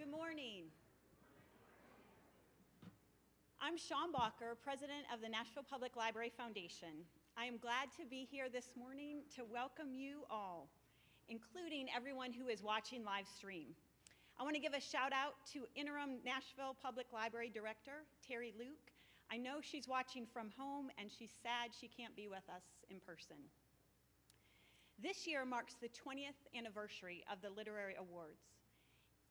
Good morning. I'm Sean Bacher, president of the Nashville Public Library Foundation. I am glad to be here this morning to welcome you all, including everyone who is watching live stream. I want to give a shout out to interim Nashville Public Library Director, Terry Luke. I know she's watching from home and she's sad she can't be with us in person. This year marks the 20th anniversary of the Literary Awards.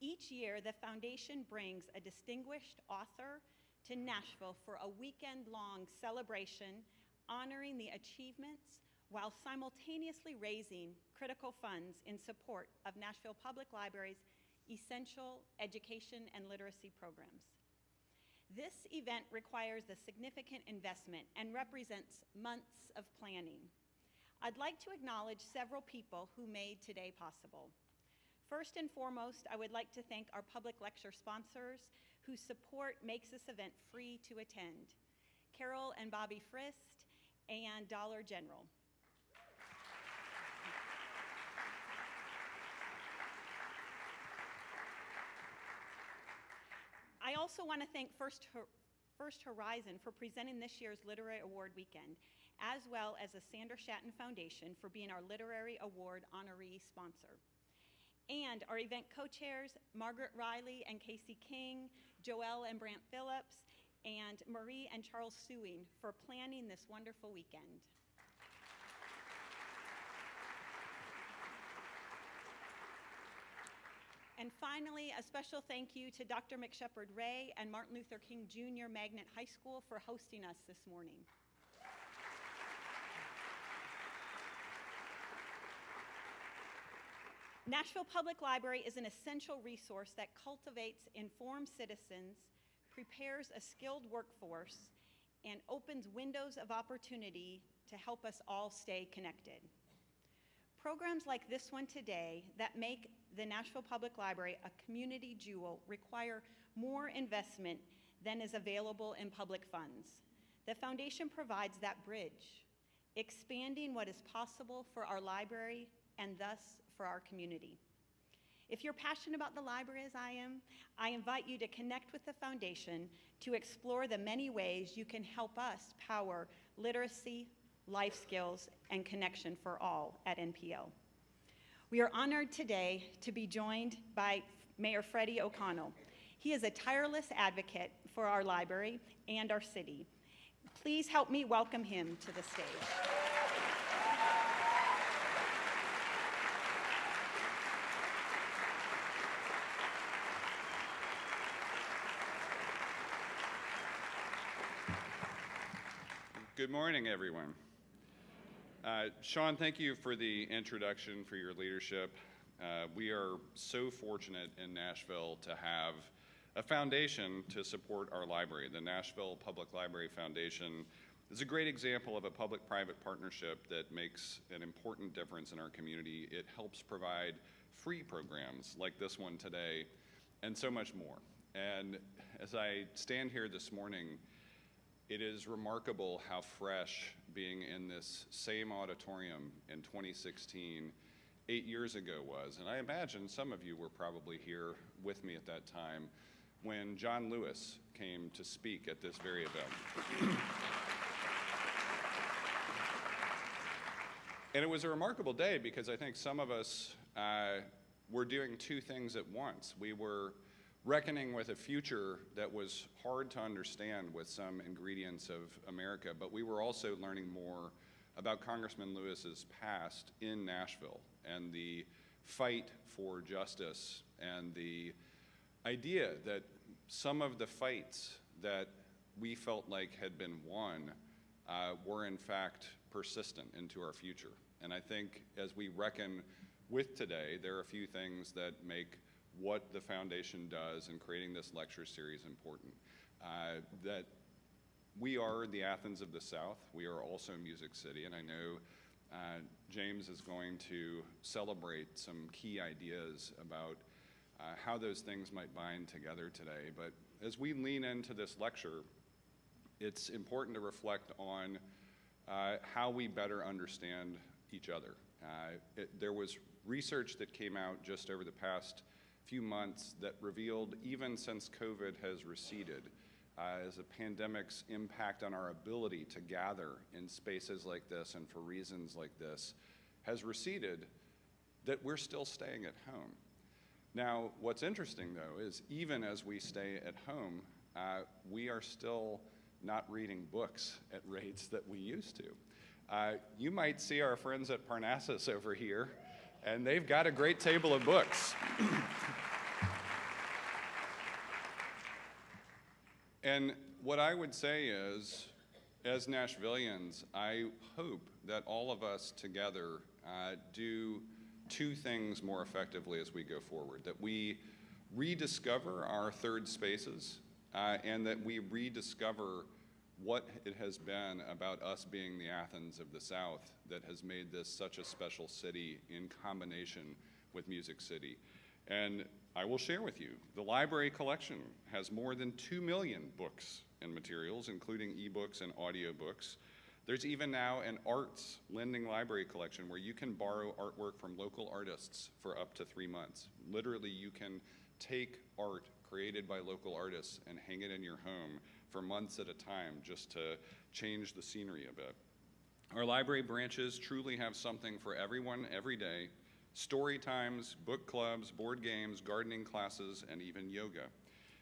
Each year, the foundation brings a distinguished author to Nashville for a weekend-long celebration honoring the achievements while simultaneously raising critical funds in support of Nashville Public Library's essential education and literacy programs. This event requires a significant investment and represents months of planning. I'd like to acknowledge several people who made today possible. First and foremost, I would like to thank our public lecture sponsors whose support makes this event free to attend, Carol and Bobby Frist and Dollar General. I also want to thank First Horizon for presenting this year's Literary Award weekend, as well as the Sandra Shatton Foundation for being our Literary Award honoree sponsor. And our event co-chairs, Margaret Riley and Casey King, Joelle and Brant Phillips, and Marie and Charles Sewing for planning this wonderful weekend. And finally, a special thank you to Dr. McShepard Ray and Martin Luther King Jr. Magnet High School for hosting us this morning. Nashville Public Library is an essential resource that cultivates informed citizens, prepares a skilled workforce, and opens windows of opportunity to help us all stay connected. Programs like this one today that make the Nashville Public Library a community jewel require more investment than is available in public funds. The foundation provides that bridge, expanding what is possible for our library and thus for our community. If you're passionate about the library as I am, I invite you to connect with the foundation to explore the many ways you can help us power literacy, life skills, and connection for all at NPL. We are honored today to be joined by Mayor Freddie O'Connell. He is a tireless advocate for our library and our city. Please help me welcome him to the stage. Good morning, everyone. Sean, thank you for the introduction, for your leadership. We are so fortunate in Nashville to have a foundation to support our library. The Nashville Public Library Foundation is a great example of a public-private partnership that makes an important difference in our community. It helps provide free programs like this one today and so much more. And as I stand here this morning, it is remarkable how fresh being in this same auditorium in 2016, 8 years ago was. And I imagine some of you were probably here with me at that time when John Lewis came to speak at this very event. And it was a remarkable day because I think some of us were doing two things at once. We were reckoning with a future that was hard to understand with some ingredients of America, but we were also learning more about Congressman Lewis's past in Nashville and the fight for justice and the idea that some of the fights that we felt like had been won were in fact persistent into our future. And I think as we reckon with today, there are a few things that make what the foundation does in creating this lecture series important. That we are the Athens of the South. We are also Music City, and I know James is going to celebrate some key ideas about how those things might bind together today. But as we lean into this lecture, it's important to reflect on how we better understand each other. There was research that came out just over the past few months that revealed, even since COVID has receded, as a pandemic's impact on our ability to gather in spaces like this and for reasons like this has receded, that we're still staying at home. Now, what's interesting, though, is even as we stay at home, we are still not reading books at rates that we used to. You might see our friends at Parnassus over here, and they've got a great table of books. And what I would say is, as Nashvillians, I hope that all of us together do two things more effectively as we go forward, that we rediscover our third spaces, and that we rediscover what it has been about us being the Athens of the South that has made this such a special city in combination with Music City. And I will share with you, the library collection has more than 2 million books and materials, including ebooks and audiobooks. There's even now an arts lending library collection where you can borrow artwork from local artists for up to 3 months. Literally, you can take art created by local artists and hang it in your home for months at a time just to change the scenery a bit. Our library branches truly have something for everyone every day: story times, book clubs, board games, gardening classes, and even yoga.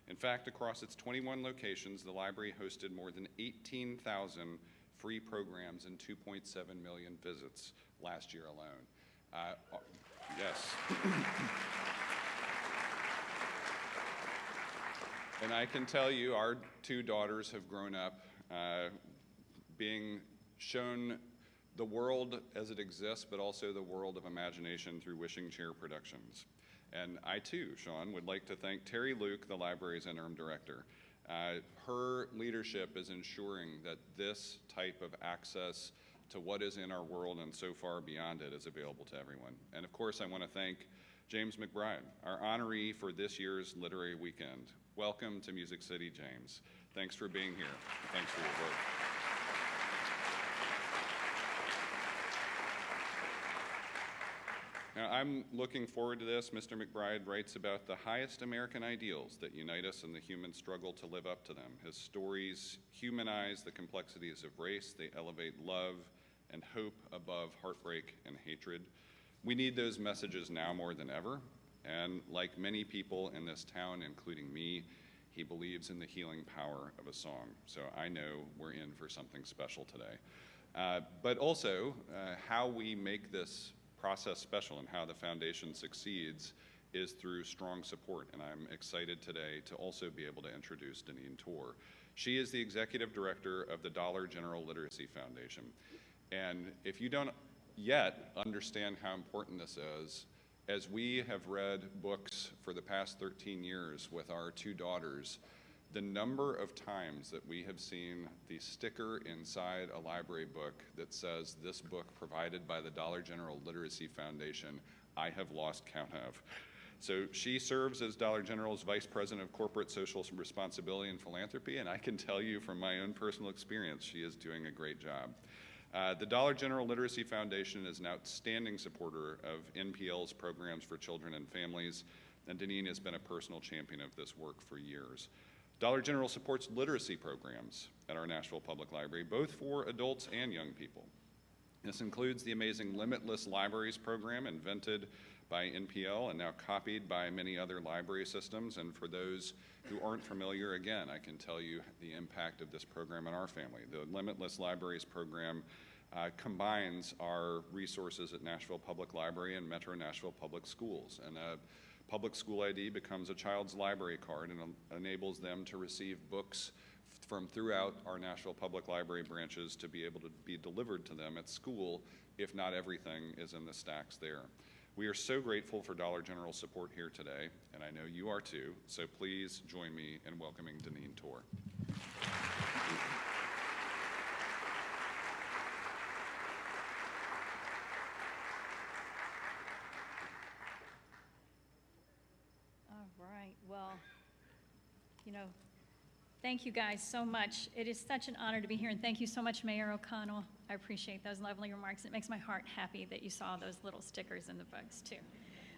In fact, across its 21 locations, the library hosted more than 18,000 free programs and 2.7 million visits last year alone. Yes. And I can tell you, our two daughters have grown up being shown the world as it exists, but also the world of imagination through Wishing Chair Productions. And I too, Sean, would like to thank Terry Luke, the library's interim director. Her leadership is ensuring that this type of access to what is in our world and so far beyond it is available to everyone. And of course, I want to thank James McBride, our honoree for this year's literary weekend. Welcome to Music City, James. Thanks for being here. Thanks for your work. Now, I'm looking forward to this. Mr. McBride writes about the highest American ideals that unite us in the human struggle to live up to them. His stories humanize the complexities of race. They elevate love and hope above heartbreak and hatred. We need those messages now more than ever. And like many people in this town, including me, he believes in the healing power of a song. So I know we're in for something special today. But also, how we make this process special and how the foundation succeeds is through strong support. And I'm excited today to also be able to introduce Deneen Tor. She is the executive director of the Dollar General Literacy Foundation. And if you don't yet understand how important this is, as we have read books for the past 13 years with our two daughters, the number of times that we have seen the sticker inside a library book that says, "This book provided by the Dollar General Literacy Foundation," I have lost count of. So she serves as Dollar General's Vice President of Corporate Social Responsibility and Philanthropy, and I can tell you from my own personal experience, she is doing a great job. The Dollar General Literacy Foundation is an outstanding supporter of NPL's programs for children and families, and Deneen has been a personal champion of this work for years. Dollar General supports literacy programs at our Nashville Public Library, both for adults and young people. This includes the amazing Limitless Libraries program invented by NPL and now copied by many other library systems. And for those who aren't familiar, again, I can tell you the impact of this program in our family. The Limitless Libraries program combines our resources at Nashville Public Library and Metro Nashville Public Schools. And a public school ID becomes a child's library card and enables them to receive books from throughout our Nashville Public Library branches to be able to be delivered to them at school if not everything is in the stacks there. We are so grateful for Dollar General's support here today, and I know you are too, so please join me in welcoming Deneen Tor. Well, thank you guys so much. It is such an honor to be here, and thank you so much, Mayor O'Connell. I appreciate those lovely remarks. It makes my heart happy that you saw those little stickers in the books, too.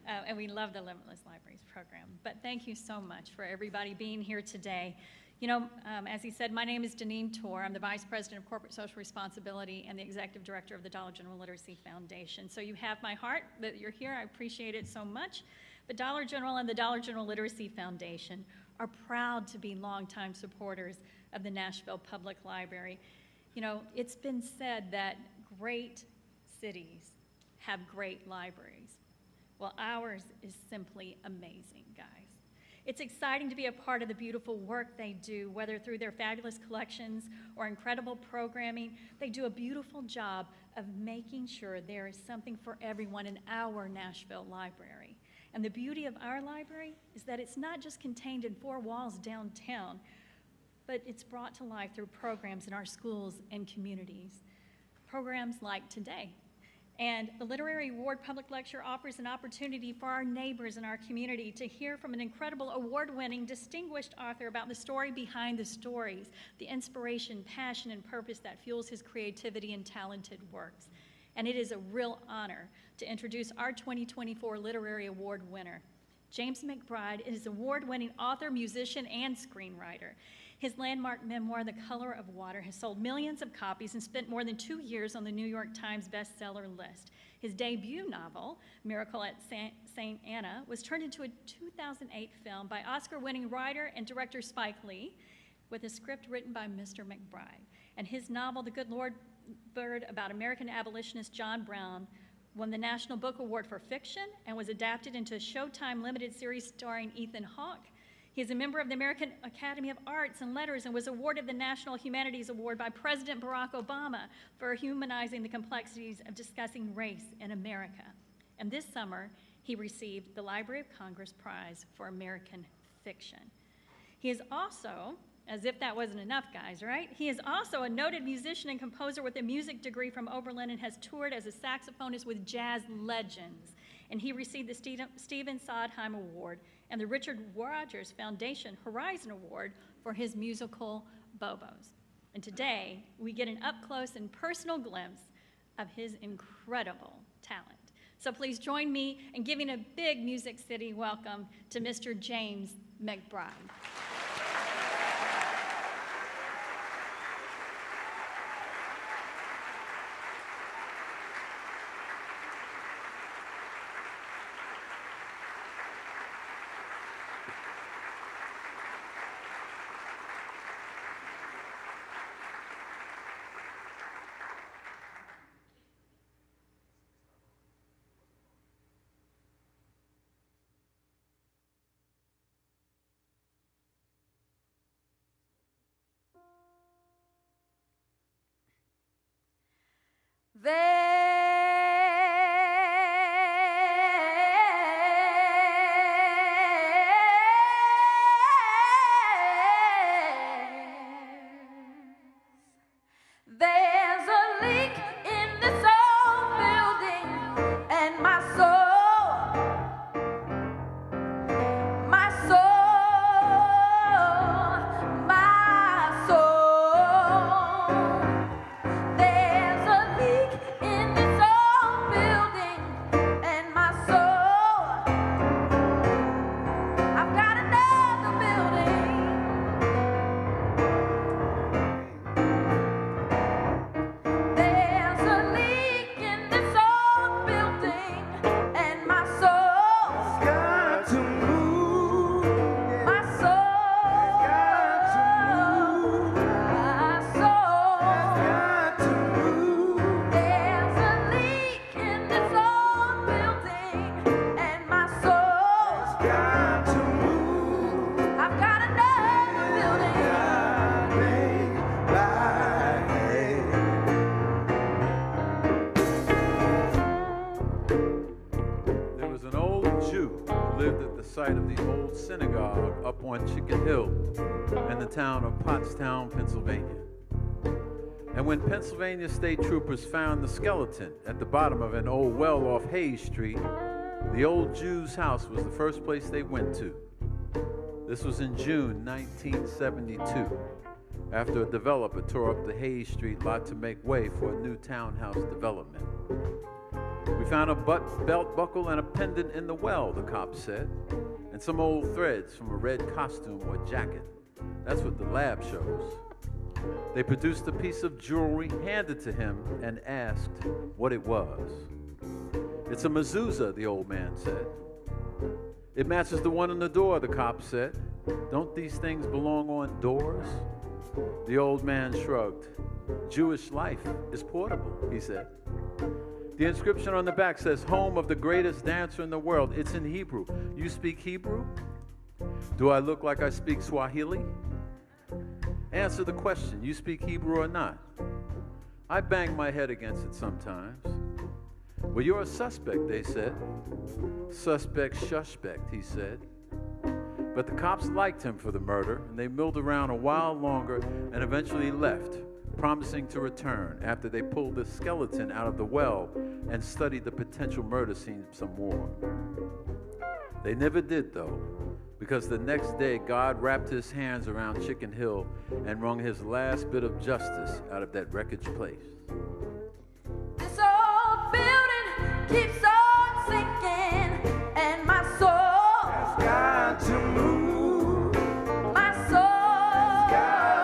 And we love the Limitless Libraries program. But thank you so much for everybody being here today. You know, as he said, my name is Deneen Tor. I'm the Vice President of Corporate Social Responsibility and the Executive Director of the Dollar General Literacy Foundation. So you have my heart that you're here. I appreciate it so much. But Dollar General and the Dollar General Literacy Foundation are proud to be longtime supporters of the Nashville Public Library. You know, it's been said that great cities have great libraries. Well, ours is simply amazing, guys. It's exciting to be a part of the beautiful work they do, whether through their fabulous collections or incredible programming. They do a beautiful job of making sure there is something for everyone in our Nashville library. And the beauty of our library is that it's not just contained in four walls downtown, but it's brought to life through programs in our schools and communities. Programs like today. And the Literary Award Public Lecture offers an opportunity for our neighbors in our community to hear from an incredible award-winning, distinguished author about the story behind the stories, the inspiration, passion, and purpose that fuels his creativity and talented works. And it is a real honor to introduce our 2024 Literary Award winner. James McBride is an award-winning author, musician, and screenwriter. His landmark memoir, The Color of Water, has sold millions of copies and spent more than 2 years on the New York Times bestseller list. His debut novel, Miracle at St. Anna, was turned into a 2008 film by Oscar-winning writer and director Spike Lee, with a script written by Mr. McBride. And his novel, The Good Lord Bird, about American abolitionist John Brown, won the National Book Award for Fiction and was adapted into a Showtime limited series starring Ethan Hawke. He is a member of the American Academy of Arts and Letters and was awarded the National Humanities Award by President Barack Obama for humanizing the complexities of discussing race in America. And this summer, he received the Library of Congress Prize for American Fiction. He is also, as if that wasn't enough, guys, right? He is also a noted musician and composer with a music degree from Oberlin and has toured as a saxophonist with jazz legends. And he received the Stephen Sondheim Award and the Richard Rodgers Foundation Horizon Award for his musical Bobos. And today, we get an up-close and personal glimpse of his incredible talent. So please join me in giving a big Music City welcome to Mr. James McBride. There's a leak in this old building, and my soul, my soul. There's a leak in this old building, and my soul. I've got another building. There's a leak in this old building, and my soul's got to move. My soul, my soul's got to move. There's a leak in this old building, and my soul's got to move. I've got another building. There was an old Jew who lived at the site of the old synagogue up on Chicken Hill in the town of Pottstown, Pennsylvania. And when Pennsylvania state troopers found the skeleton at the bottom of an old well off Hayes Street, the old Jew's house was the first place they went to. This was in June 1972, after a developer tore up the Hayes Street lot to make way for a new townhouse development. We found a belt buckle and a pendant in the well, the cop said, and some old threads from a red costume or jacket. That's what the lab shows. They produced a piece of jewelry, handed to him, and asked what it was. It's a mezuzah, the old man said. It matches the one on the door, the cop said. Don't these things belong on doors? The old man shrugged. Jewish life is portable, he said. The inscription on the back says, home of the greatest dancer in the world. It's in Hebrew. You speak Hebrew? Do I look like I speak Swahili? Answer the question. You speak Hebrew or not? I bang my head against it sometimes. Well, you're a suspect, they said. Suspect, shuspect, he said. But the cops liked him for the murder, and they milled around a while longer and eventually left, promising to return after they pulled the skeleton out of the well and studied the potential murder scene some more. They never did, though, because the next day God wrapped his hands around Chicken Hill and wrung his last bit of justice out of that wreckage place. This old building keeps on sinking, and my soul has got to move. My soul has got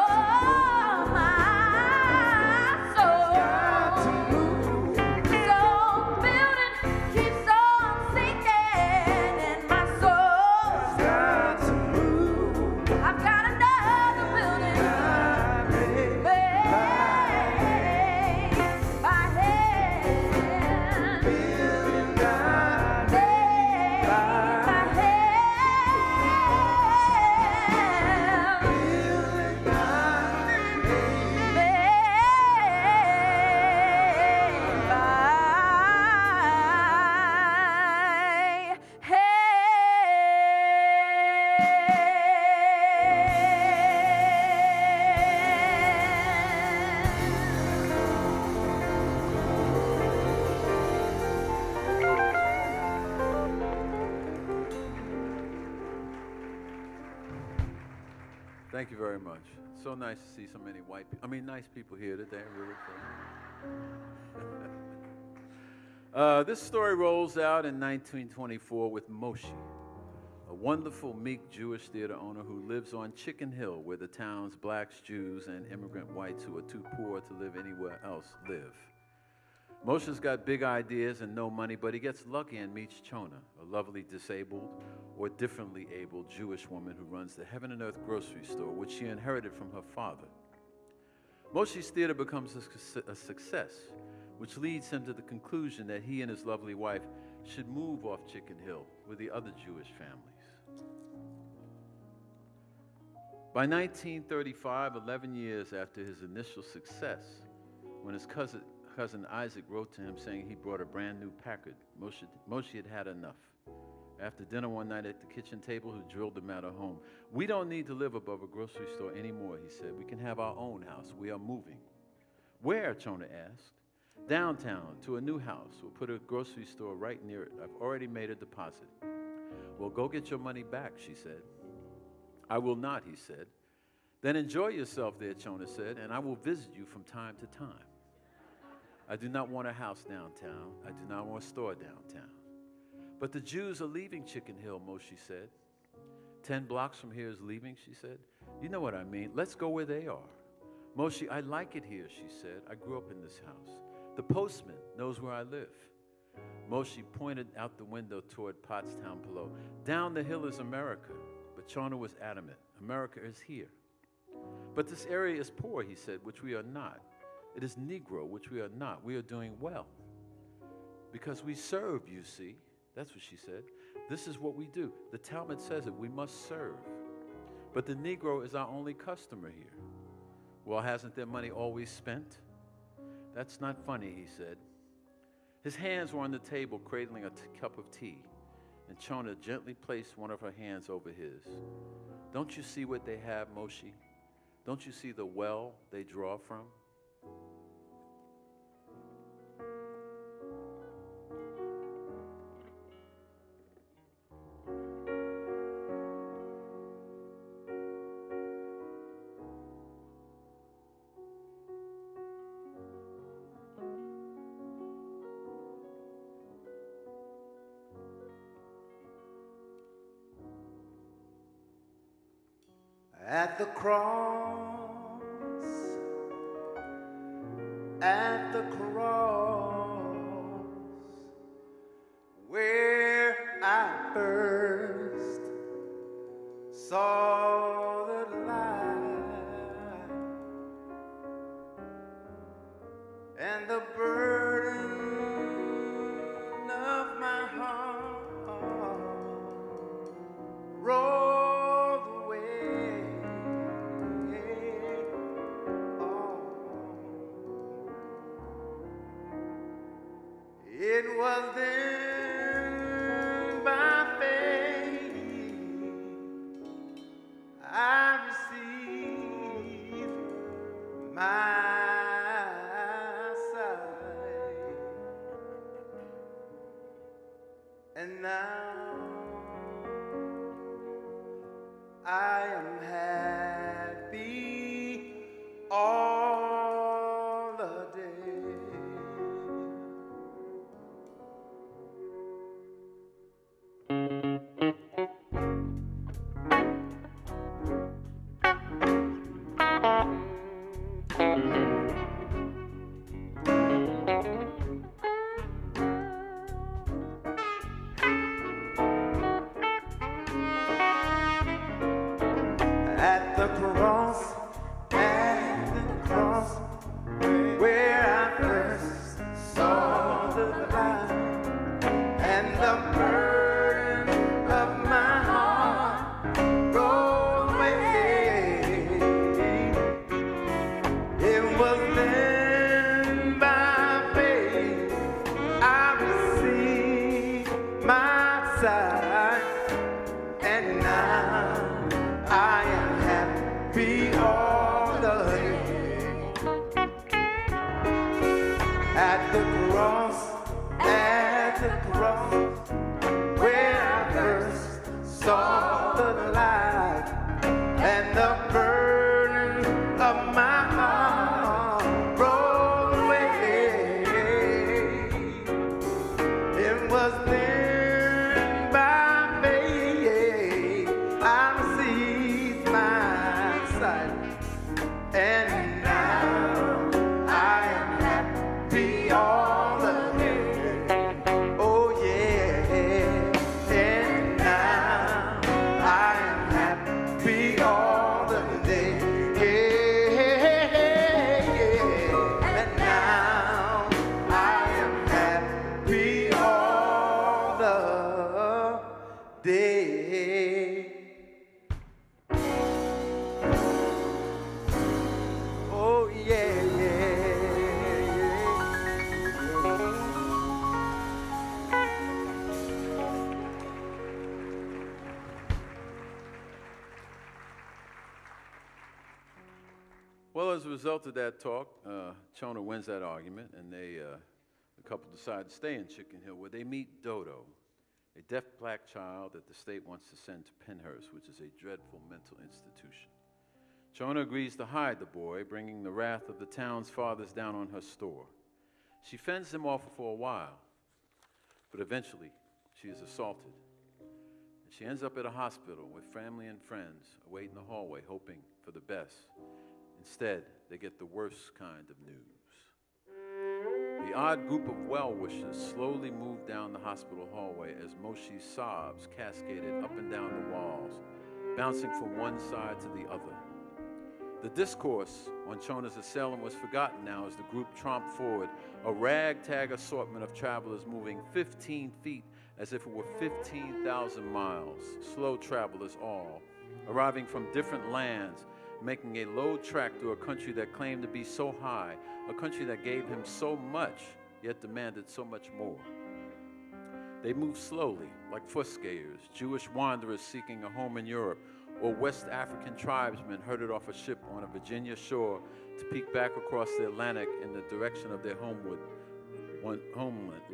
to move. This old building keeps on sinking, and my soul has got to move. I've got another building made by hand. Building made by hand. Thank you very much. So nice to see so many nice people here today, really. This story rolls out in 1924 with Moshe, a wonderful, meek Jewish theater owner who lives on Chicken Hill, where the town's blacks, Jews, and immigrant whites who are too poor to live anywhere else live. Moshe's got big ideas and no money, but he gets lucky and meets Chona, a lovely disabled or differently abled Jewish woman who runs the Heaven and Earth grocery store, which she inherited from her father. Moshe's theater becomes a success, which leads him to the conclusion that he and his lovely wife should move off Chicken Hill with the other Jewish families. By 1935, 11 years after his initial success, when his cousin Isaac wrote to him saying he brought a brand new Packard, Moshe had had enough. After dinner one night at the kitchen table, he drilled the matter home. We don't need to live above a grocery store anymore, he said. We can have our own house. We are moving. Where, Chona asked. Downtown, to a new house. We'll put a grocery store right near it. I've already made a deposit. Well, go get your money back, she said. I will not, he said. Then enjoy yourself there, Chona said, and I will visit you from time to time. I do not want a house downtown. I do not want a store downtown. But the Jews are leaving Chicken Hill, Moshe said. 10 blocks from here is leaving, she said. You know what I mean. Let's go where they are. Moshe, I like it here, she said. I grew up in this house. The postman knows where I live. Moshe pointed out the window toward Pottstown below. Down the hill is America. But Chona was adamant. America is here. But this area is poor, he said, which we are not. It is Negro, which we are not. We are doing well. Because we serve, you see. That's what she said. This is what we do. The Talmud says it. We must serve. But the Negro is our only customer here. Well, hasn't their money always spent? That's not funny, he said. His hands were on the table, cradling a cup of tea, and Chona gently placed one of her hands over his. Don't you see what they have, Moshe? Don't you see the well they draw from? At the cross, at the cross, where I first saw the light, and the burden of my heart rolled away. Oh, it was then by faith I received my sight, and now I am happy all the day. At the cross, where I first saw the light, and the burden of my heart rolled away. It was then by faith I received my sight, and now I am happy all the way. At the cross, where I first saw the light, and the burden of my heart rolled away. It was then by faith I received my sight, and now I am happy all the way. Oh yeah, and now I am happy all the day. And now I am happy all the day. Oh yeah, Well, as a result of that talk, Chona wins that argument, and the couple decide to stay in Chicken Hill, where they meet Dodo, a deaf black child that the state wants to send to Pennhurst, which is a dreadful mental institution. Chona agrees to hide the boy, bringing the wrath of the town's fathers down on her store. She fends him off for a while, but eventually she is assaulted. And she ends up at a hospital with family and friends await in the hallway, hoping for the best. Instead, they get the worst kind of news. The odd group of well-wishers slowly moved down the hospital hallway as Moshe's sobs cascaded up and down the walls, bouncing from one side to the other. The discourse on Chona's assailant was forgotten now as the group tromped forward, a ragtag assortment of travelers moving 15 feet as if it were 15,000 miles, slow travelers all, arriving from different lands, making a low track through a country that claimed to be so high, a country that gave him so much, yet demanded so much more. They moved slowly, like fuscators, Jewish wanderers seeking a home in Europe, or West African tribesmen herded off a ship on a Virginia shore to peek back across the Atlantic in the direction of their homeland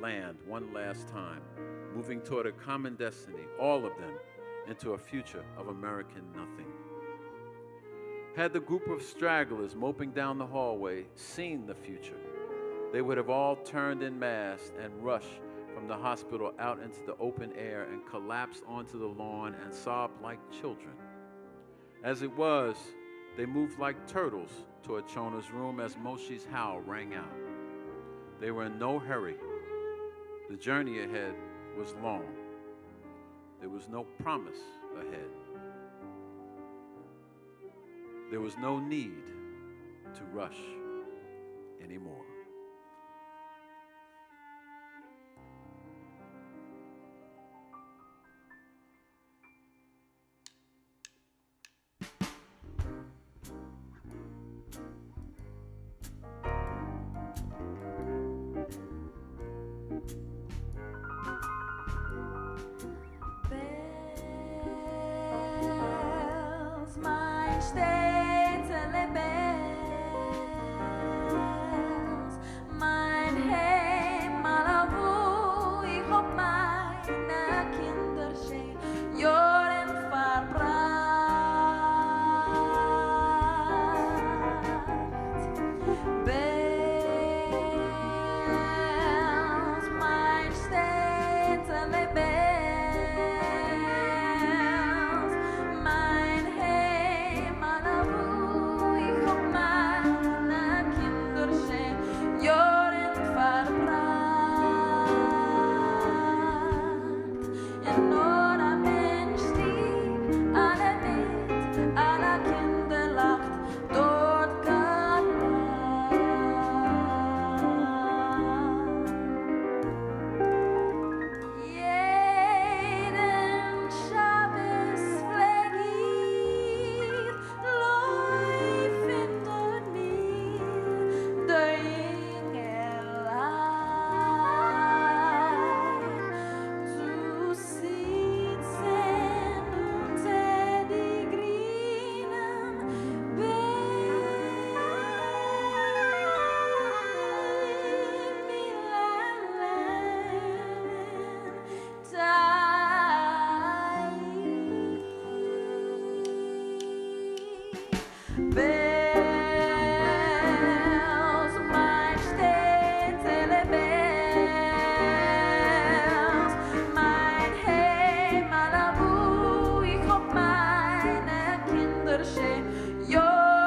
land one last time, moving toward a common destiny, all of them, into a future of American nothing. Had the group of stragglers moping down the hallway seen the future, they would have all turned en masse and rushed from the hospital out into the open air and collapsed onto the lawn and sobbed like children. As it was, they moved like turtles toward Chona's room as Moshe's howl rang out. They were in no hurry. The journey ahead was long. There was no promise ahead. There was no need to rush anymore. Bells, mein Städtele Bells, mein Heim Malabu, ich hab meine Kinder schön Jahren verbracht. Bells, mein Städtele Bells, mein Heim Malabu, ich hab meine Kinder schön Jahren verbracht. In Nora Mensch stieg, alle mit, alle Kinder lacht, dort Gott jeden Schabbes pfleg ich, läuf hinter mir, der Engellein, zu sitzen unter die grünen Bells, mein Städtele Bells, mein Heim Malabu, ich hab meine Kinder schön Jahren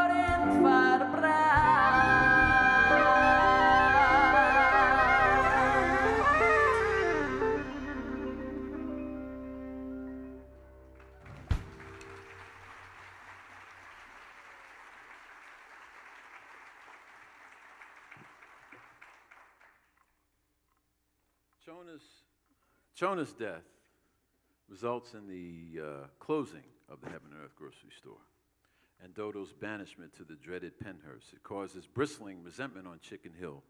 Chona's death results in the closing of the Heaven and Earth grocery store and Dodo's banishment to the dreaded Penhurst. It causes bristling resentment on Chicken Hill,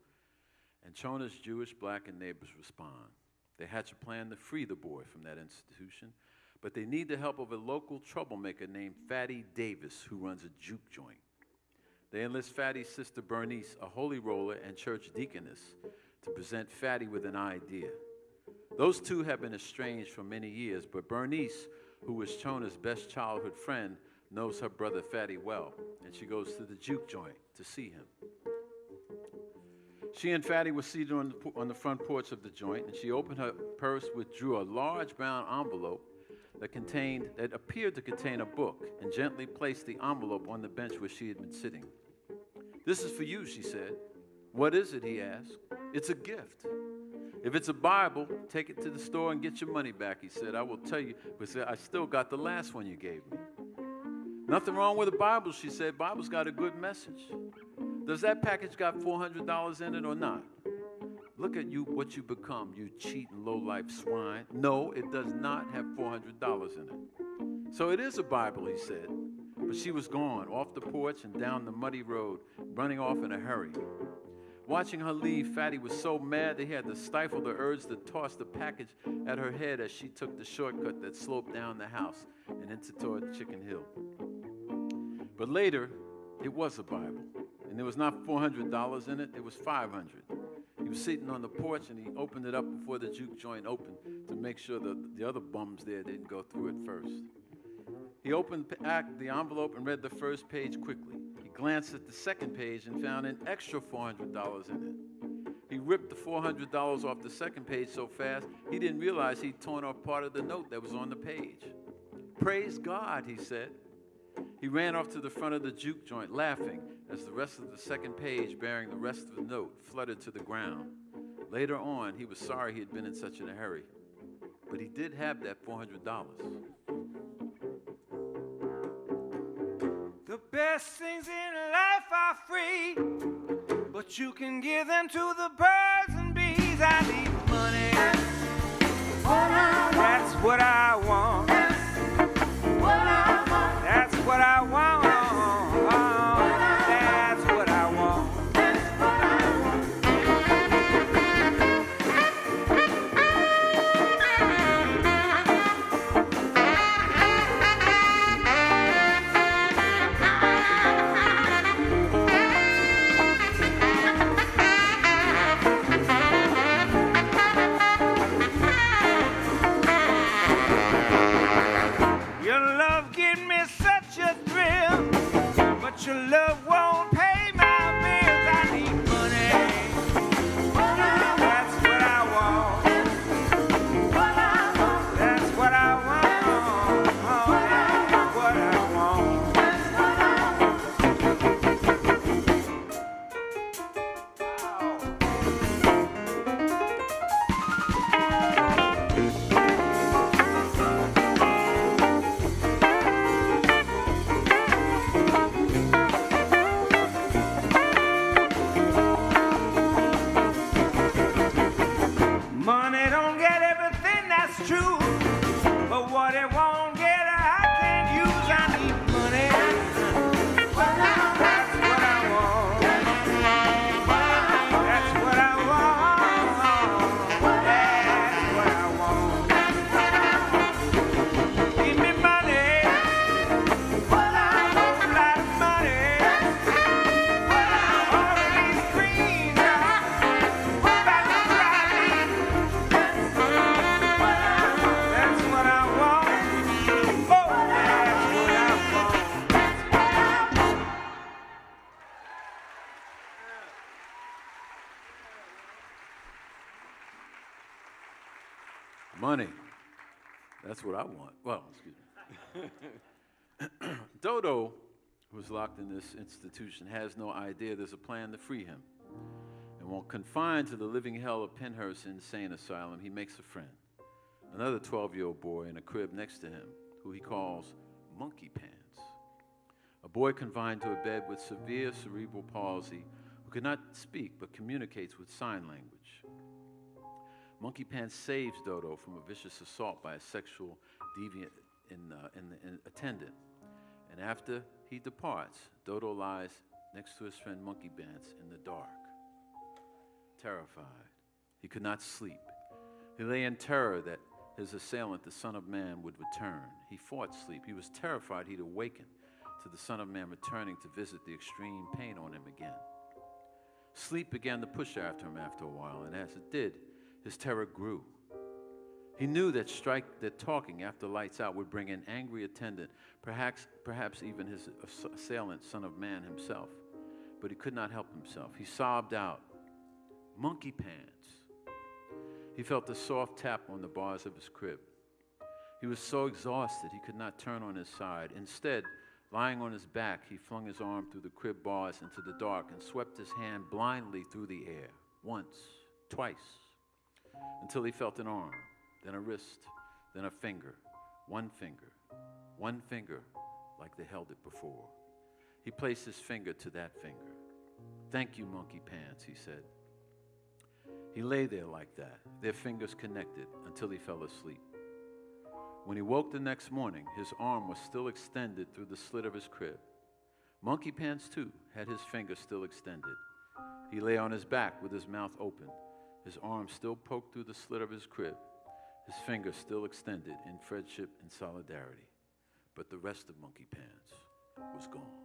and Chona's Jewish, black, and neighbors respond. They hatch a plan to free the boy from that institution, but they need the help of a local troublemaker named Fatty Davis, who runs a juke joint. They enlist Fatty's sister Bernice, a holy roller and church deaconess, to present Fatty with an idea. Those two have been estranged for many years, but Bernice, who was Chona's best childhood friend, knows her brother Fatty well, and she goes to the juke joint to see him. She and Fatty were seated on the front porch of the joint, and she opened her purse, withdrew a large brown envelope that appeared to contain a book, and gently placed the envelope on the bench where she had been sitting. "This is for you," she said. "What is it?" he asked. "It's a gift. If it's a Bible, take it to the store and get your money back," he said. "I will tell you, but I still got the last one you gave me." "Nothing wrong with a Bible," she said. "Bible's got a good message. Does that package got $400 in it or not? Look at you, what you become, you cheating, low-life swine. No, it does not have $400 in it." "So it is a Bible," he said. But she was gone, off the porch and down the muddy road, running off in a hurry. Watching her leave, Fatty was so mad that he had to stifle the urge to toss the package at her head as she took the shortcut that sloped down the house and into toward Chicken Hill. But later, it was a Bible, and there was not $400 in it, it was $500. He was sitting on the porch, and he opened it up before the juke joint opened to make sure that the other bums there didn't go through it first. He opened the envelope and read the first page quickly. He glanced at the second page and found an extra $400 in it. He ripped the $400 off the second page so fast, he didn't realize he'd torn off part of the note that was on the page. "Praise God," he said. He ran off to the front of the juke joint laughing as the rest of the second page bearing the rest of the note fluttered to the ground. Later on, he was sorry he had been in such a hurry, but he did have that $400. The best things in life are free, but you can give them to the birds and bees. I need money. That's what I want. That's what I want. That's what I want. Your love won't pay my bills. I need money. That's what I want. That's what I want. That's what I want. Money. That's what I want. Well, excuse me. Dodo, who's locked in this institution, has no idea there's a plan to free him. And while confined to the living hell of Penhurst Insane Asylum, he makes a friend, another 12-year-old boy in a crib next to him, who he calls Monkey Pants. A boy confined to a bed with severe cerebral palsy who cannot speak but communicates with sign language. Monkey Pants saves Dodo from a vicious assault by a sexual deviant attendant. And after he departs, Dodo lies next to his friend Monkey Pants in the dark. Terrified, he could not sleep. He lay in terror that his assailant, the Son of Man, would return. He fought sleep. He was terrified he'd awaken to the Son of Man returning to visit the extreme pain on him again. Sleep began to push after him after a while, and as it did, his terror grew. He knew that talking after lights out would bring an angry attendant, perhaps even his assailant, Son of Man himself. But he could not help himself. He sobbed out, "Monkey Pants." He felt a soft tap on the bars of his crib. He was so exhausted he could not turn on his side. Instead, lying on his back, he flung his arm through the crib bars into the dark and swept his hand blindly through the air, once, twice, until he felt an arm, then a wrist, then a finger, one finger, like they held it before. He placed his finger to that finger. "Thank you, Monkey Pants," he said. He lay there like that, their fingers connected, until he fell asleep. When he woke the next morning, his arm was still extended through the slit of his crib. Monkey Pants, too, had his finger still extended. He lay on his back with his mouth open, his arm still poked through the slit of his crib, his finger still extended in friendship and solidarity. But the rest of Monkey Pants was gone.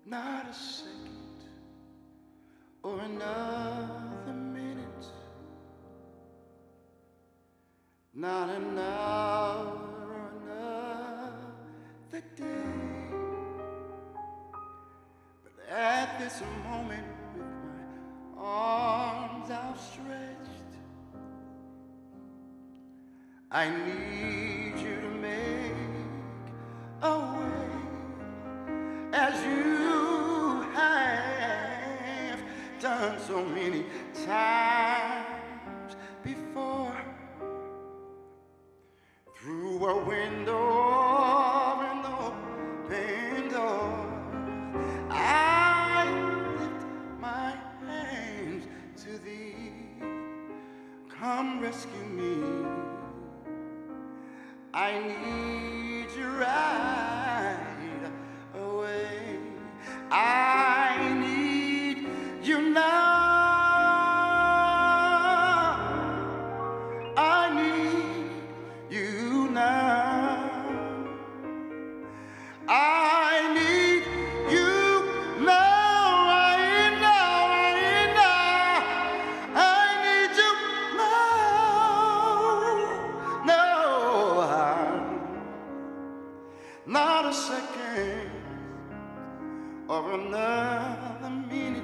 not a second or another minute, not an hour or another day, but at this moment with my arms outstretched, I need you to make a way, as you have done so many times before. Through a window of an open door, I lift my hands to thee. Come rescue me. I need you right away. I need you now. I need you now. I need you now, right now, right now. I need you now. No, not a second or another minute,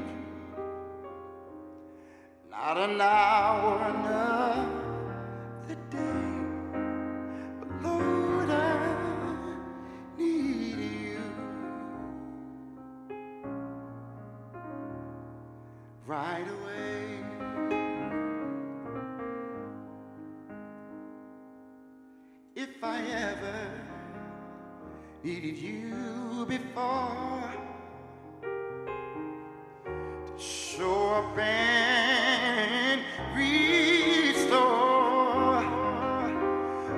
not an hour, another day. But Lord, I need you right away. If I ever needed you before to show up and restore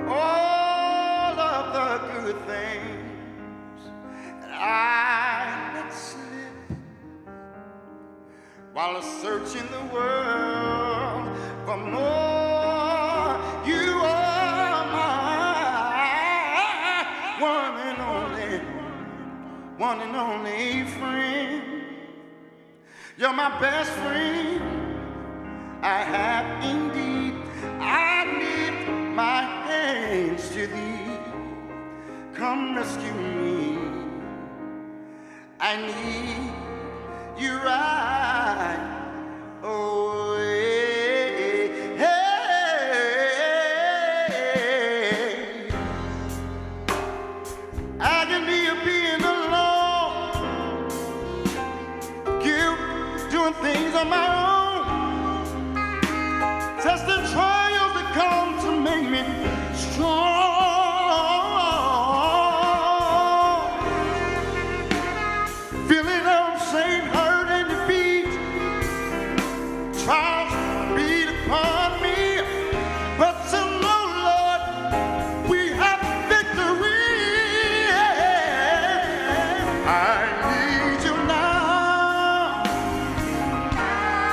all of the good things that I let slip while searching the world for more. You are my one and only friend. You're my best friend I have indeed. I lift my hands to thee. Come rescue me. I need you right away. Hey, agony of being alone, guilt, doing things on my own, testing trials that come to make me strong. Feeling of shame, hurt, and defeat, trials beat upon me, but to know, Lord, we have victory. I need you now.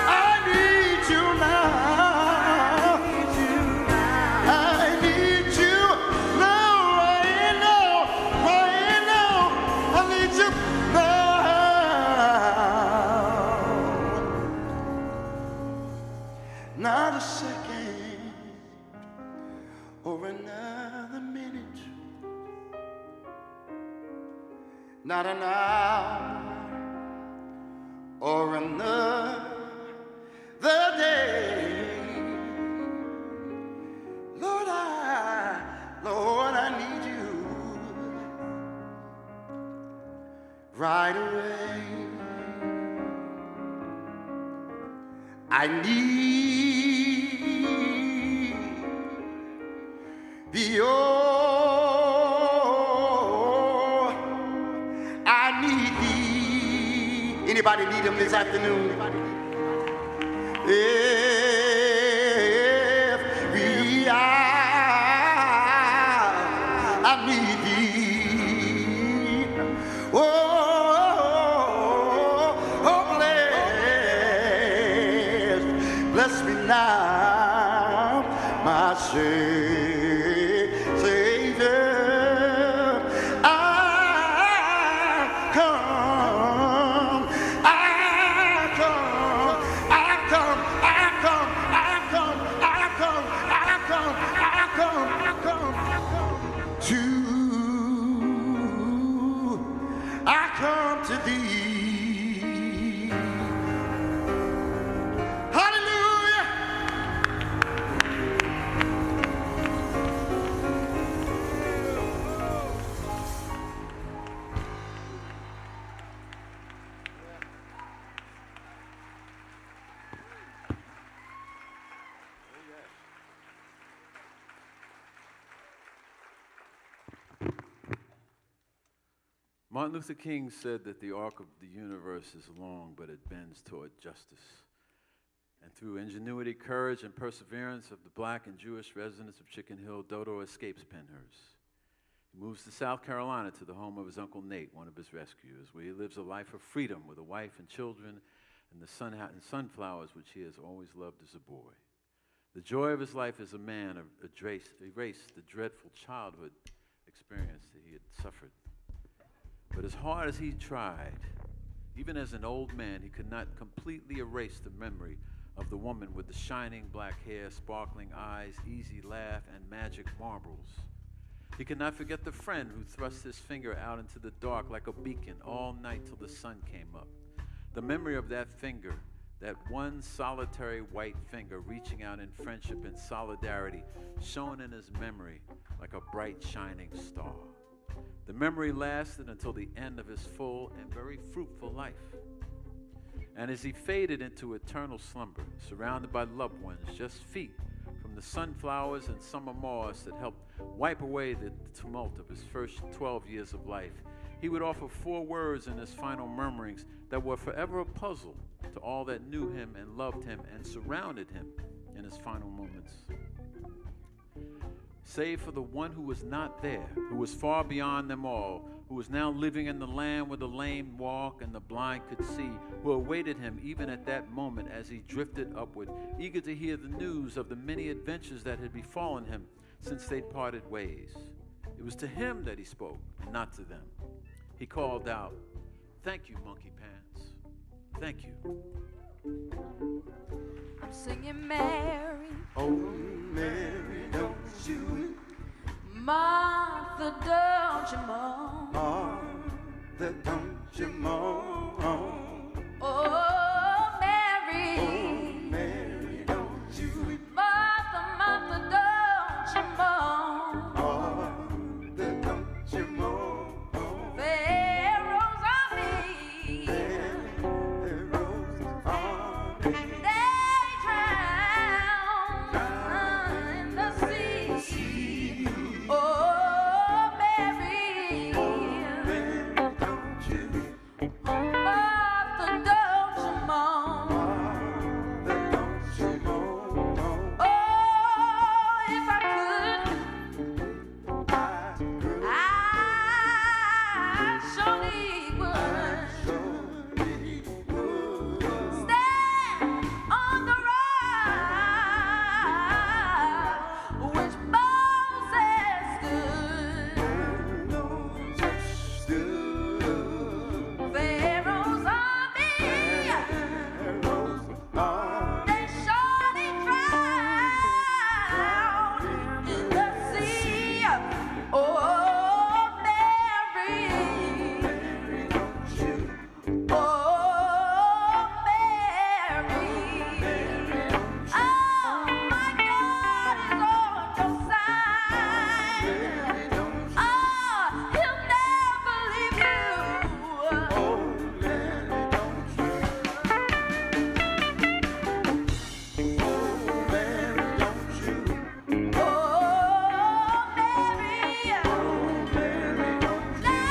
I need you now. I need you now, right now, right now. I need you now. Not a second or another minute, not an hour or another day. Lord, I need you right away. I need thee, oh, I need thee. Anybody need him this afternoon? Every hour I need thee. Oh, bless me now, my Savior. I come Martin Luther King said that the arc of the universe is long, but it bends toward justice. And through ingenuity, courage, and perseverance of the black and Jewish residents of Chicken Hill, Dodo escapes Pennhurst. He moves to South Carolina to the home of his Uncle Nate, one of his rescuers, where he lives a life of freedom with a wife and children and the sunflowers which he has always loved as a boy. The joy of his life as a man erased the dreadful childhood experience that he had suffered. But as hard as he tried, even as an old man, he could not completely erase the memory of the woman with the shining black hair, sparkling eyes, easy laugh, and magic marbles. He could not forget the friend who thrust his finger out into the dark like a beacon all night till the sun came up. The memory of that finger, that one solitary white finger reaching out in friendship and solidarity, shone in his memory like a bright shining star. The memory lasted until the end of his full and very fruitful life. And as he faded into eternal slumber, surrounded by loved ones, just feet from the sunflowers and summer moss that helped wipe away the tumult of his first 12 years of life, he would offer 4 words in his final murmurings that were forever a puzzle to all that knew him and loved him and surrounded him in his final moments. Save for the one who was not there, who was far beyond them all, who was now living in the land where the lame walk and the blind could see, who awaited him even at that moment as he drifted upward, eager to hear the news of the many adventures that had befallen him since they'd parted ways. It was to him that he spoke, and not to them. He called out, "Thank you, Monkey Pants. Thank you." I'm singing Mary, Oh, Mary, don't you weep. Martha, don't you moan. Martha, don't you moan. Oh, Mary, Oh, Mary, don't you weep. Martha, Martha, don't you moan. Martha, don't you moan. Pharaoh's army, Pharaoh's army. they drown in the sea. Oh, Mary, Mary, don't you weep. Martha, don't you moan. Martha, don't you moan. Oh, if I could, I could I surely would surely would. stand on the rock which Moses stood. Moses stood. Pharaoh's army, Pharaoh's army. they surely drowned in the sea. Oh, Mary, Mary, don't you? oh, Mary, oh, my God is on your side. Mary, don't you? Oh, he'll never leave you. Oh, Mary, don't you? Oh, Mary, don't you? Oh, Mary, Oh, Mary, don't you?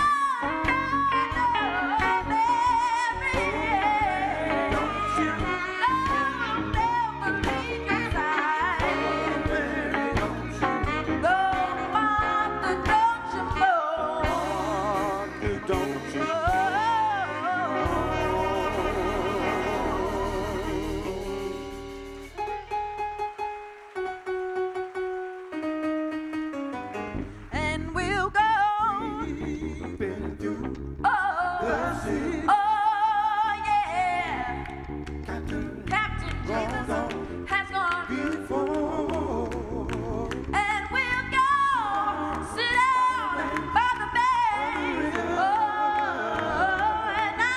Martha, don't you? And we'll go. Been through Oh, sea. oh, yeah. Captain Captain Jesus has gone. before. And we'll go sit down by the bank. Oh, and I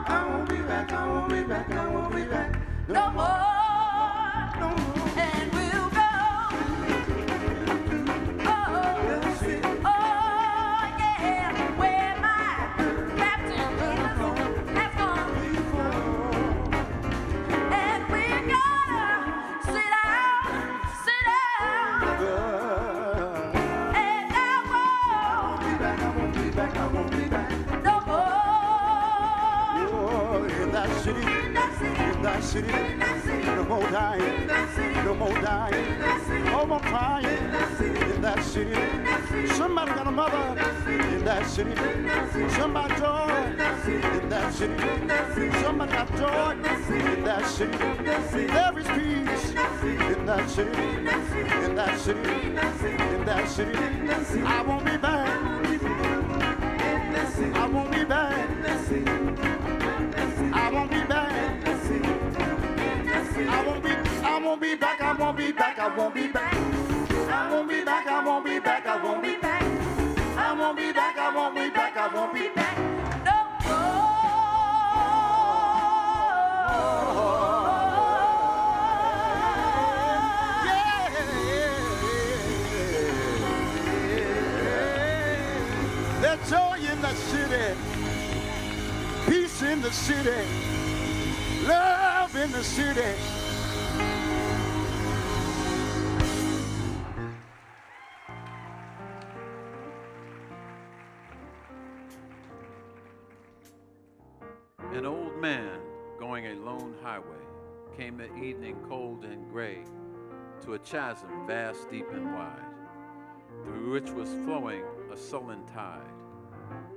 I won't be back, I won't be back, I won't be back. won't no more. No more. And we'll go. Oh, oh, yeah. Where my Captain Jesus has gone. And we're gonna sit down. And I won't Be back, I won't be back, I won't be back. in that city, in that city. No more dying, no more dying, no more crying in that city. Somebody got a mother in that city. Somebody joy in that city. Somebody got joy in that city. There is peace in that city, in that city, in that city. I won't be back. I won't be back. I won't be back. I won't be back. I won't be back. I won't be back. I won't be back. I won't be back. I won't be back. I won't be back. I won't be back. I won't be back. I won't be back. No There's joy in the city, peace in the city, love in the city. An old man going a lone highway came that evening cold and gray to a chasm vast, deep, and wide, through which was flowing a sullen tide.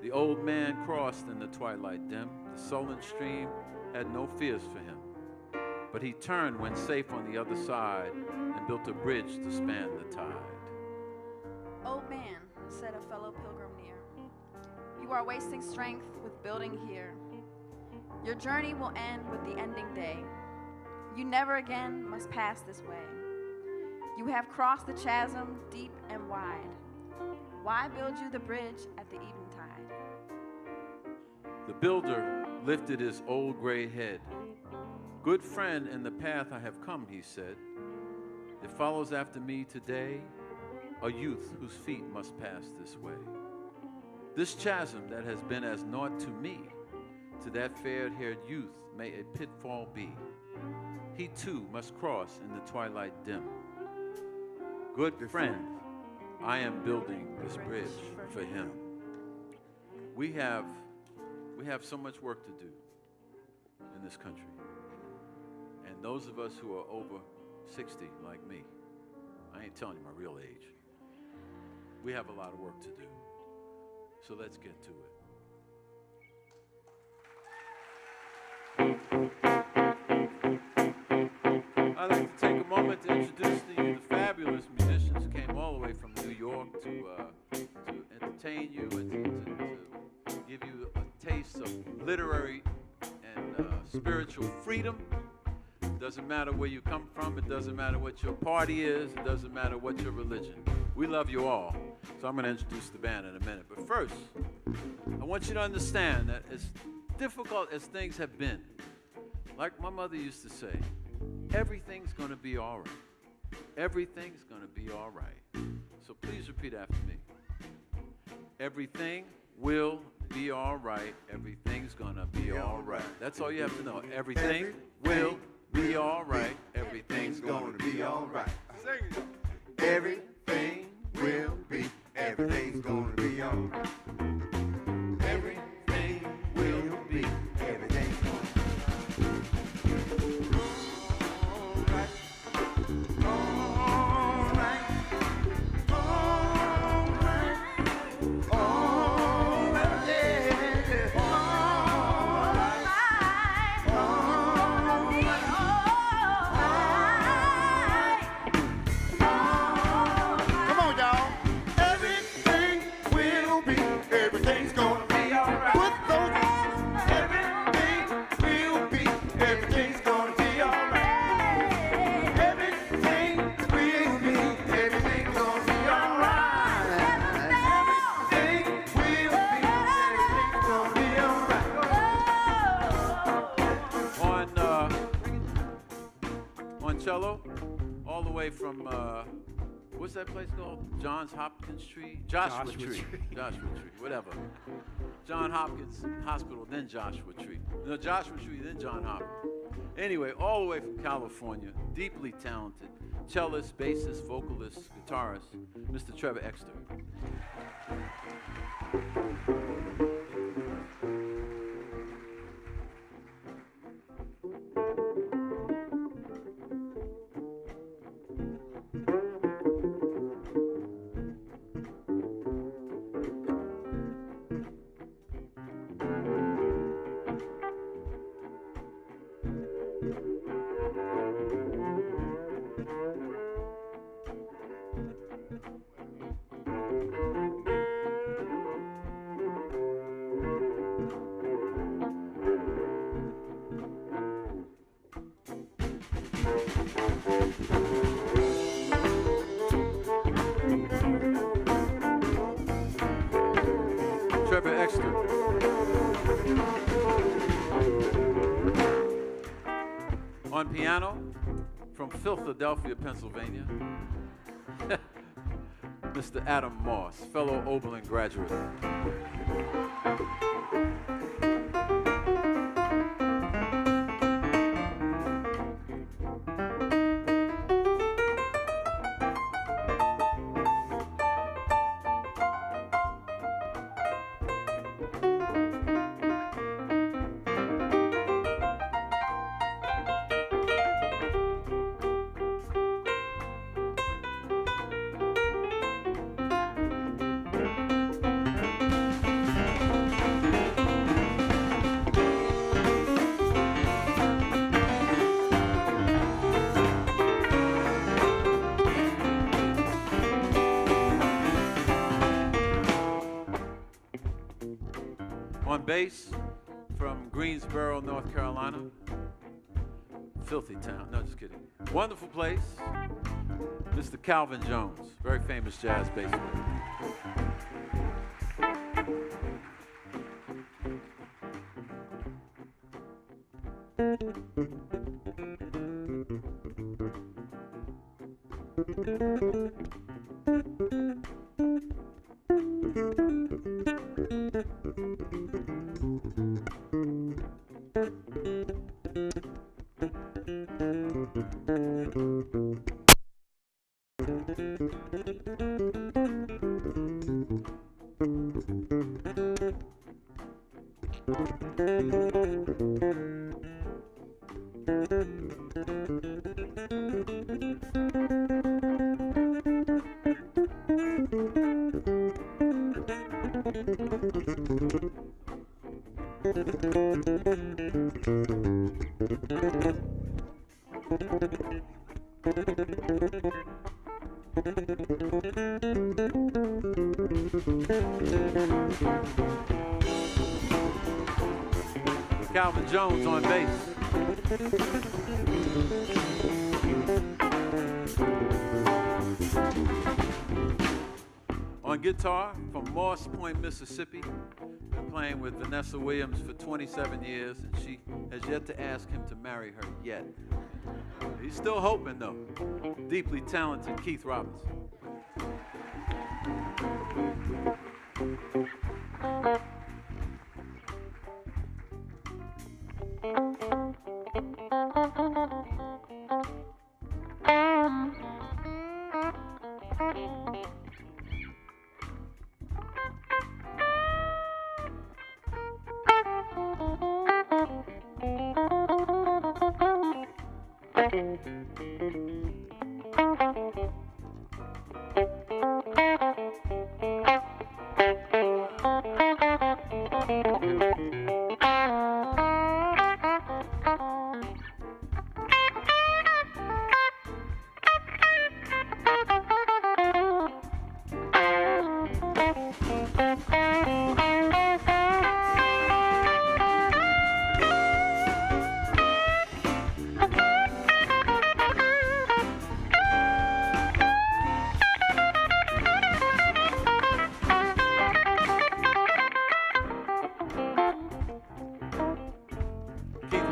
The old man crossed in the twilight dim. The sullen stream had no fears for him, but he turned when safe on the other side and built a bridge to span the tide. Old man, said a fellow pilgrim near, you are wasting strength with building here. Your journey will end with the ending day. You never again must pass this way. You have crossed the chasm deep and wide. Why build you the bridge at the eventide? The builder lifted his old gray head. Good friend, in the path I have come, he said. There follows after me today a youth whose feet must pass this way. This chasm that has been as naught to me, to that fair-haired youth may a pitfall be. He too must cross in the twilight dim. Good friend, I am building this bridge for him. We have so much work to do in this country. And those of us who are over 60, like me, I ain't telling you my real age, we have a lot of work to do. So let's get to it. I'd like to take a moment to introduce to you the fabulous musicians who came all the way from New York to entertain you and to give you a taste of literary and spiritual freedom. It doesn't matter where you come from. It doesn't matter what your party is. It doesn't matter what your religion. We love you all. So I'm going to introduce the band in a minute. But first, I want you to understand that as difficult as things have been, like my mother used to say, everything's going to be all right. Everything's going to be all right. So please repeat after me. Everything will be all right. Everything's going to be all right. That's all you have to know. Everything will be all right. Everything's going to be all right. Sing it. Everything will be, everything's gonna be all right. Everything will be. Everything's gonna be all right. All right. All right. All right. Yeah. All right. All right. Come on, y'all. Everything will be, everything's gonna be all right. Put those, everything will be, everything's gonna be all right. Everything will be, everything's gonna be all right. Everything will be, everything's gonna be all right. On cello, all the way from what's that place called? Johns Hopkins Tree? Joshua Tree. Joshua Tree, whatever. John Hopkins Hospital, then Joshua Tree. No, Joshua Tree, then John Hopkins. Anyway, all the way from California, deeply talented cellist, bassist, vocalist, guitarist, Mr. Trevor Exter. Trevor Exter. On piano, from Philadelphia, Pennsylvania, Mr. Adam Moss, fellow Oberlin graduate. On bass, from Greensboro, North Carolina. Filthy town, no, just kidding. Wonderful place, Mr. Calvin Jones, very famous jazz bass player. Calvin Jones on bass. On guitar, from Moss Point, Mississippi. Been playing with Vanessa Williams for 27 years, and she has yet to ask him to marry her yet. He's still hoping, though. Deeply talented Keith Robinson.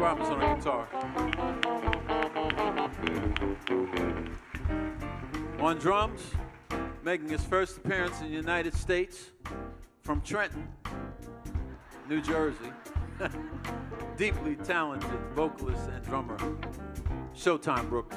Robinson on guitar. On drums, making his first appearance in the United States from Trenton, New Jersey. Deeply talented vocalist and drummer, Showtime Brooks.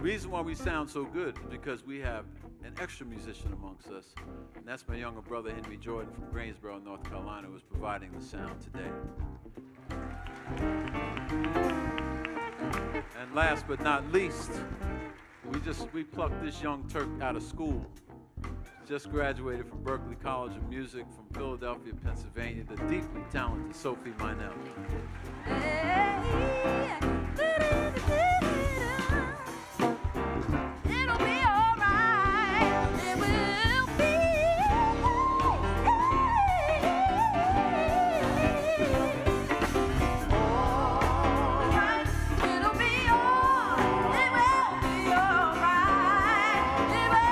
reason why we sound so good is because we have an extra musician amongst us, and that's my younger brother, Henry Jordan from Greensboro, North Carolina, who's providing the sound today. And last but not least, we plucked this young Turk out of school. Just graduated from Berklee College of Music from Philadelphia, Pennsylvania, the deeply talented Sophie Minell. It'll be alright. It will be. Alright. It'll be alright. It will be alright. It will.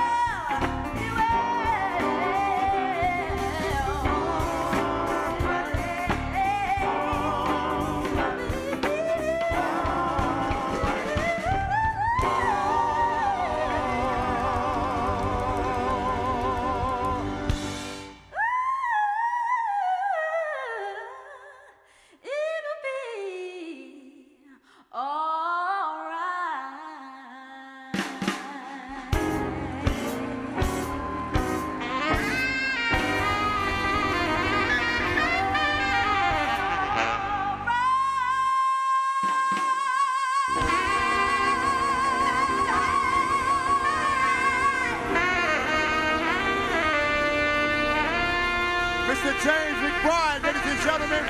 Mr. James McBride, ladies and gentlemen.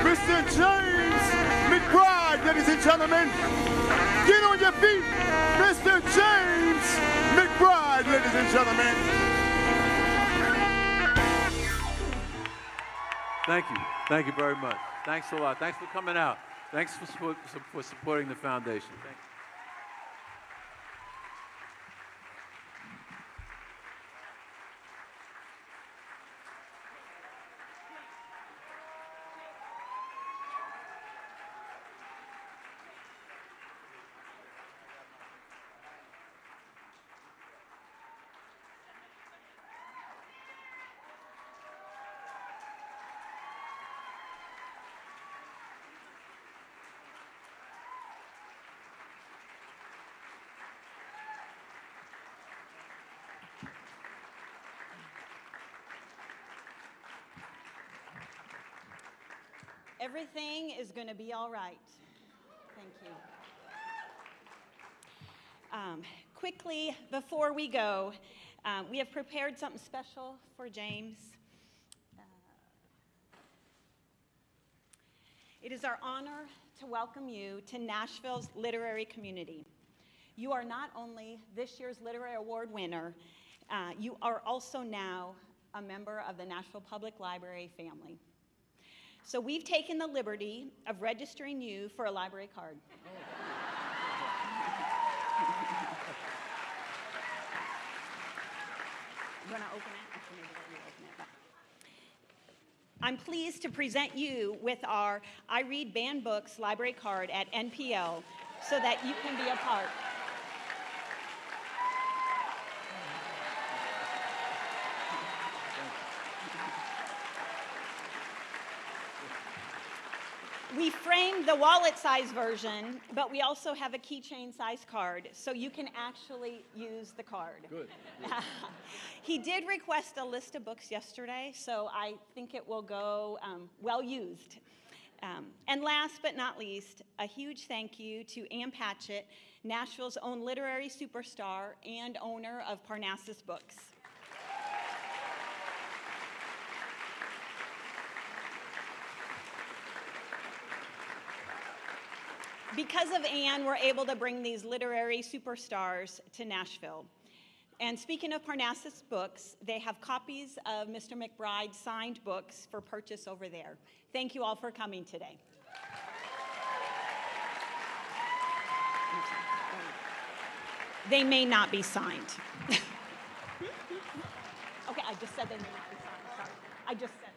Mr. James McBride, ladies and gentlemen. Get on your feet. Mr. James McBride, ladies and gentlemen. Thank you. Thank you very much. Thanks a lot. Thanks for coming out. Thanks for supporting the foundation. Thank you. Everything is going to be all right. Thank you. Quickly, before we go, we have prepared something special for James. It is our honor to welcome you to Nashville's literary community. You are not only this year's Literary Award winner, you are also now a member of the Nashville Public Library family. So we've taken the liberty of registering you for a library card. You want to open it? Actually, maybe let you open it. I'm pleased to present you with our I Read Banned Books library card at NPL so that you can be a part. We framed the wallet-size version, but we also have a keychain-size card, so you can actually use the card. Good. He did request a list of books yesterday, so I think it will go well used. And last but not least, a huge thank you to Ann Patchett, Nashville's own literary superstar and owner of Parnassus Books. Because of Anne, we're able to bring these literary superstars to Nashville. And speaking of Parnassus Books, they have copies of Mr. McBride's signed books for purchase over there. Thank you all for coming today. They may not be signed. Okay, I just said they may not be signed. Sorry. I just said